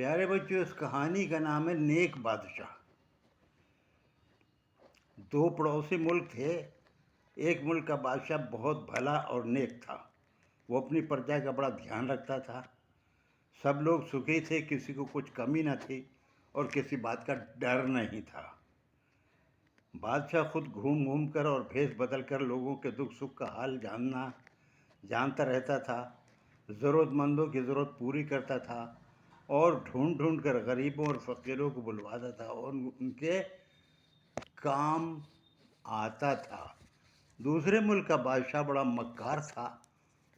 پیارے بچوں، اس کہانی کا نام ہے نیک بادشاہ۔ دو پڑوسی ملک تھے۔ ایک ملک کا بادشاہ بہت بھلا اور نیک تھا۔ وہ اپنی پرجا کا بڑا دھیان رکھتا تھا۔ سب لوگ سکھی تھے، کسی کو کچھ کمی نہ تھی اور کسی بات کا ڈر نہیں تھا۔ بادشاہ خود گھوم گھوم کر اور بھیس بدل کر لوگوں کے دکھ سکھ کا حال جانتا رہتا تھا، ضرورت مندوں کی ضرورت پوری کرتا تھا اور ڈھونڈ ڈھونڈ کر غریبوں اور فقیروں کو بلواتا تھا اور ان کے کام آتا تھا۔ دوسرے ملک کا بادشاہ بڑا مکار تھا۔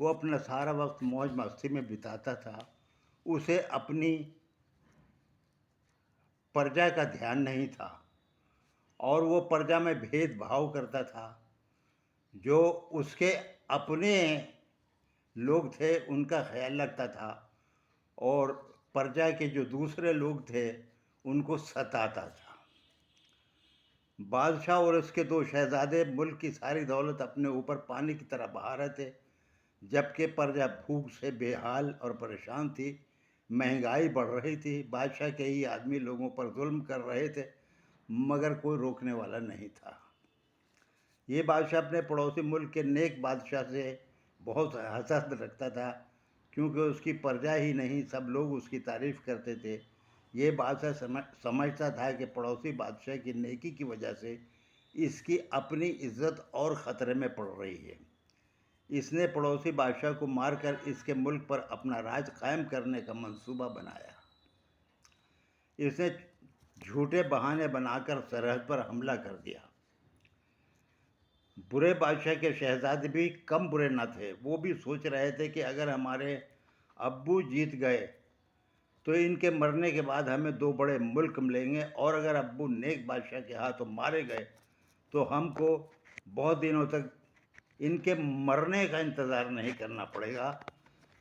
وہ اپنا سارا وقت موج مستی میں بتاتا تھا۔ اسے اپنی پرجا کا دھیان نہیں تھا اور وہ پرجا میں بھید بھاؤ کرتا تھا۔ جو اس کے اپنے لوگ تھے ان کا خیال رکھتا تھا اور پرجا کے جو دوسرے لوگ تھے ان کو ستاتا تھا۔ بادشاہ اور اس کے دو شہزادے ملک کی ساری دولت اپنے اوپر پانی کی طرح بہا رہے تھے، جبکہ پرجا بھوک سے بے حال اور پریشان تھی۔ مہنگائی بڑھ رہی تھی، بادشاہ کے ہی آدمی لوگوں پر ظلم کر رہے تھے، مگر کوئی روکنے والا نہیں تھا۔ یہ بادشاہ اپنے پڑوسی ملک کے نیک بادشاہ سے بہت حسد رکھتا تھا، کیونکہ اس کی پرجا ہی نہیں سب لوگ اس کی تعریف کرتے تھے۔ یہ بادشاہ سمجھتا تھا کہ پڑوسی بادشاہ کی نیکی کی وجہ سے اس کی اپنی عزت اور خطرے میں پڑ رہی ہے۔ اس نے پڑوسی بادشاہ کو مار کر اس کے ملک پر اپنا راج قائم کرنے کا منصوبہ بنایا۔ اس نے جھوٹے بہانے بنا کر سرحد پر حملہ کر دیا۔ برے بادشاہ کے شہزادے بھی کم برے نہ تھے۔ وہ بھی سوچ رہے تھے کہ اگر ہمارے ابو جیت گئے تو ان کے مرنے کے بعد ہمیں دو بڑے ملک ملیں گے، اور اگر ابو نیک بادشاہ کے ہاتھوں مارے گئے تو ہم کو بہت دنوں تک ان کے مرنے کا انتظار نہیں کرنا پڑے گا،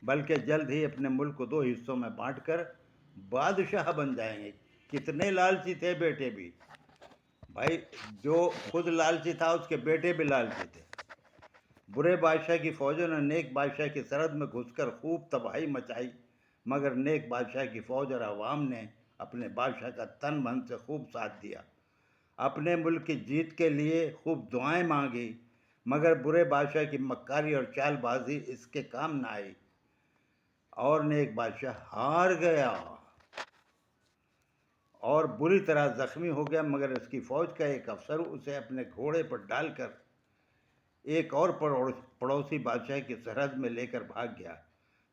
بلکہ جلد ہی اپنے ملک کو دو حصوں میں بانٹ کر بادشاہ بن جائیں گے۔ کتنے لالچی تھے بیٹے بھی! بھائی، جو خود لالچی تھا اس کے بیٹے بھی لالچی تھے۔ برے بادشاہ کی فوجوں نے نیک بادشاہ کی سرحد میں گھس کر خوب تباہی مچائی، مگر نیک بادشاہ کی فوج اور عوام نے اپنے بادشاہ کا تن من سے خوب ساتھ دیا۔ اپنے ملک کی جیت کے لیے خوب دعائیں مانگی، مگر برے بادشاہ کی مکاری اور چال بازی اس کے کام نہ آئی اور نیک بادشاہ ہار گیا اور بری طرح زخمی ہو گیا۔ مگر اس کی فوج کا ایک افسر اسے اپنے گھوڑے پر ڈال کر ایک اور پڑوسی بادشاہ کی سرحد میں لے کر بھاگ گیا۔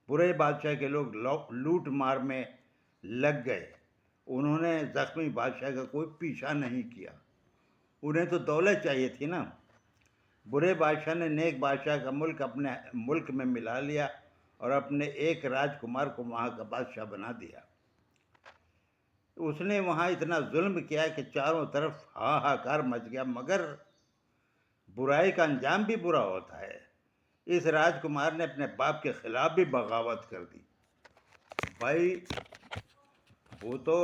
برے بادشاہ کے لوگ لوٹ مار میں لگ گئے۔ انہوں نے زخمی بادشاہ کا کوئی پیچھا نہیں کیا، انہیں تو دولت چاہیے تھی نا۔ برے بادشاہ نے نیک بادشاہ کا ملک اپنے ملک میں ملا لیا اور اپنے ایک راجکمار کو وہاں کا بادشاہ بنا دیا۔ اس نے وہاں اتنا ظلم کیا کہ چاروں طرف ہاہاکار مچ گیا، مگر برائی کا انجام بھی برا ہوتا ہے۔ اس راجکمار نے اپنے باپ کے خلاف بھی بغاوت کر دی۔ بھائی، وہ تو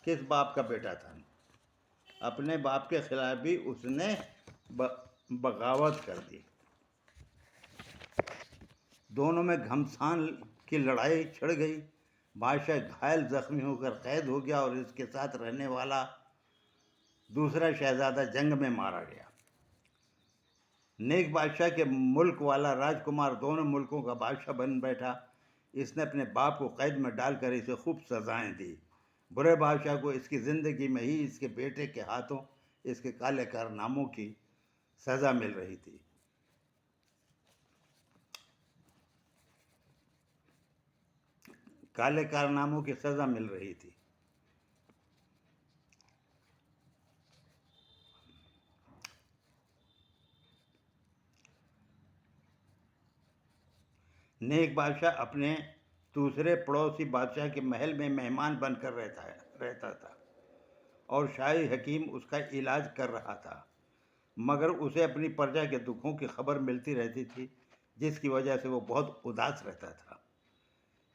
کس باپ کا بیٹا تھا؟ اپنے باپ کے خلاف بھی اس نے بغاوت کر دی۔ دونوں میں گھمسان کی لڑائی چھڑ گئی۔ بادشاہ گھائل زخمی ہو کر قید ہو گیا اور اس کے ساتھ رہنے والا دوسرا شہزادہ جنگ میں مارا گیا۔ نیک بادشاہ کے ملک والا راجکمار دونوں ملکوں کا بادشاہ بن بیٹھا۔ اس نے اپنے باپ کو قید میں ڈال کر اسے خوب سزائیں دی۔ برے بادشاہ کو اس کی زندگی میں ہی اس کے بیٹے کے ہاتھوں اس کے کالے کارناموں کی سزا مل رہی تھی۔ کالے کارناموں کی سزا مل رہی تھی۔ نیک بادشاہ اپنے دوسرے پڑوسی بادشاہ کے محل میں مہمان بن کر رہتا تھا اور شاہی حکیم اس کا علاج کر رہا تھا، مگر اسے اپنی پرجا کے دکھوں کی خبر ملتی رہتی تھی، جس کی وجہ سے وہ بہت اداس رہتا تھا۔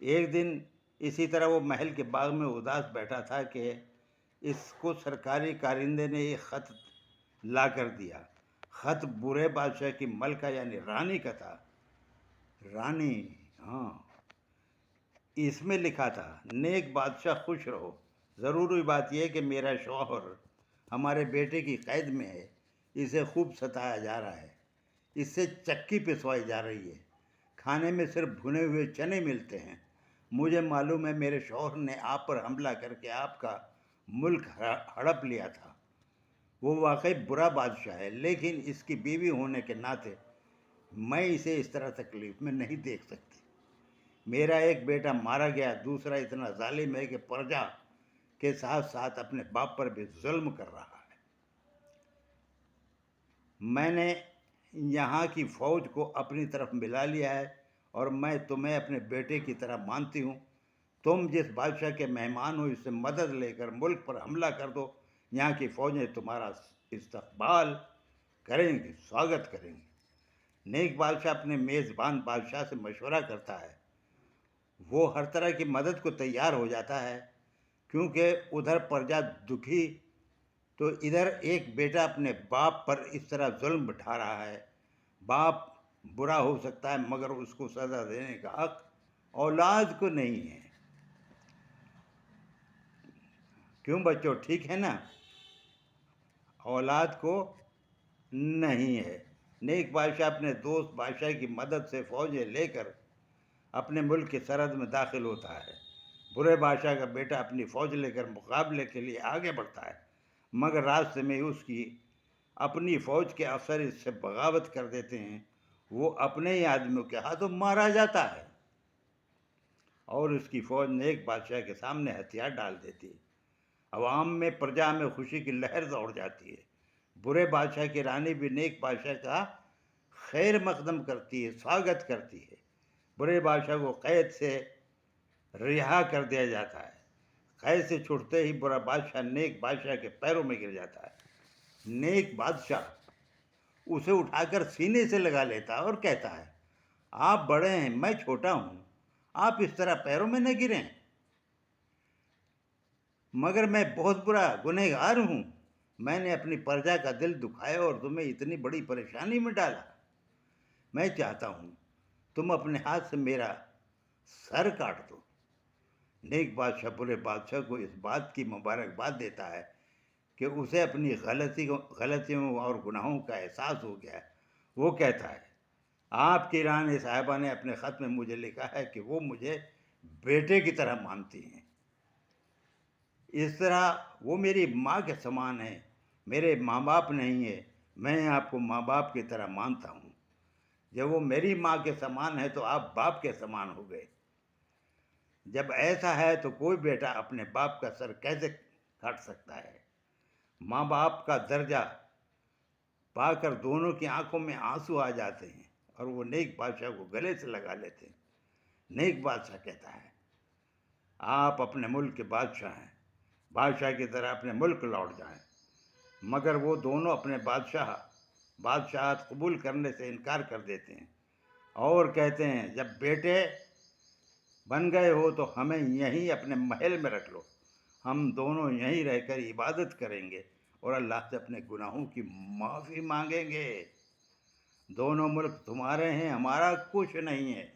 ایک دن اسی طرح وہ محل کے باغ میں اداس بیٹھا تھا کہ اس کو سرکاری کارندے نے ایک خط لا کر دیا۔ خط برے بادشاہ کی ملکہ یعنی رانی کا تھا۔ رانی، ہاں، اس میں لکھا تھا نیک بادشاہ خوش رہو. ضروری بات یہ ہے کہ میرا شوہر ہمارے بیٹے کی قید میں ہے، اسے خوب ستایا جا رہا ہے، اس سے چکی پسوائی جا رہی ہے، کھانے میں صرف بھنے ہوئے چنے ملتے ہیں. مجھے معلوم ہے میرے شوہر نے آپ پر حملہ کر کے آپ کا ملک ہڑپ لیا تھا. وہ واقعی برا بادشاہ ہے، لیکن اس کی بیوی ہونے کے ناطے میں اسے اس طرح تکلیف میں نہیں دیکھ سکتی. میرا ایک بیٹا مارا گیا، دوسرا اتنا ظالم ہے کہ پرجا کے ساتھ ساتھ اپنے باپ پر بھی ظلم کر رہا ہے. میں نے یہاں کی فوج کو اپنی طرف ملا لیا ہے اور میں تمہیں اپنے بیٹے کی طرح مانتی ہوں. تم جس بادشاہ کے مہمان ہو، اس سے مدد لے کر ملک پر حملہ کر دو. یہاں کی فوجیں تمہارا استقبال کریں گی، سواگت کریں گی. نیک بادشاہ اپنے میزبان بادشاہ سے مشورہ کرتا ہے. وہ ہر طرح کی مدد کو تیار ہو جاتا ہے، کیونکہ ادھر پرجا دکھی تو ادھر ایک بیٹا اپنے باپ پر اس طرح ظلم بٹھا رہا ہے. باپ برا ہو سکتا ہے مگر اس کو سزا دینے کا حق اولاد کو نہیں ہے. کیوں بچوں، ٹھیک ہے نا؟ اولاد کو نہیں ہے. نیک بادشاہ اپنے دوست بادشاہ کی مدد سے فوجیں لے کر اپنے ملک کی سرحد میں داخل ہوتا ہے. برے بادشاہ کا بیٹا اپنی فوج لے کر مقابلے کے لیے آگے بڑھتا ہے، مگر راستے میں اس کی اپنی فوج کے افسر اس سے بغاوت کر دیتے ہیں. وہ اپنے ہی آدمیوں کے ہاتھوں مارا جاتا ہے اور اس کی فوج نیک بادشاہ کے سامنے ہتھیار ڈال دیتی ہے. عوام میں، پرجا میں خوشی کی لہر دوڑ جاتی ہے. برے بادشاہ کی رانی بھی نیک بادشاہ کا خیر مقدم کرتی ہے، سواگت کرتی ہے. برے بادشاہ کو قید سے رہا کر دیا جاتا ہے. قید سے چھوٹتے ہی برا بادشاہ نیک بادشاہ کے پیروں میں گر جاتا ہے. نیک بادشاہ اسے اٹھا کر سینے سے لگا لیتا ہے اور کہتا ہے، آپ بڑے ہیں، میں چھوٹا ہوں، آپ اس طرح پیروں میں نہ گریں. مگر میں بہت برا گنہگار ہوں. میں نے اپنی پرجا کا دل دکھایا اور تمہیں اتنی بڑی پریشانی میں ڈالا. میں چاہتا ہوں تم اپنے ہاتھ سے میرا سر کاٹ دو. نیک بادشاہ برے بادشاہ کو اس بات کی مبارکباد دیتا ہے کہ اسے اپنی غلطیوں اور گناہوں کا احساس ہو گیا ہے. وہ کہتا ہے، آپ کی رانی صاحبہ نے اپنے خط میں مجھے لکھا ہے کہ وہ مجھے بیٹے کی طرح مانتی ہیں. اس طرح وہ میری ماں کے سامان ہیں. میرے ماں باپ نہیں ہے، میں آپ کو ماں باپ کی طرح مانتا ہوں. جب وہ میری ماں کے سامان ہے تو آپ باپ کے سامان ہو گئے. جب ایسا ہے تو کوئی بیٹا اپنے باپ کا سر کیسے کاٹ سکتا ہے؟ ماں باپ کا درجہ پا کر دونوں کی آنکھوں میں آنسو آ جاتے ہیں اور وہ نیک بادشاہ کو گلے سے لگا لیتے ہیں. نیک بادشاہ کہتا ہے، آپ اپنے ملک کے بادشاہ ہیں، بادشاہ کی طرح اپنے ملک لوٹ جائیں. مگر وہ دونوں اپنے بادشاہت قبول کرنے سے انکار کر دیتے ہیں اور کہتے ہیں، جب بیٹے بن گئے ہو تو ہمیں یہیں اپنے محل میں رکھ لو. ہم دونوں یہیں رہ کر عبادت کریں گے اور اللہ سے اپنے گناہوں کی معافی مانگیں گے. دونوں ملک تمہارے ہیں، ہمارا کچھ نہیں ہے.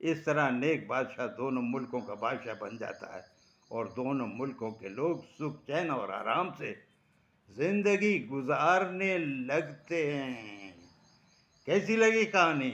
اس طرح نیک بادشاہ دونوں ملکوں کا بادشاہ بن جاتا ہے اور دونوں ملکوں کے لوگ سکھ چین اور آرام سے زندگی گزارنے لگتے ہیں. کیسی لگی کہانی؟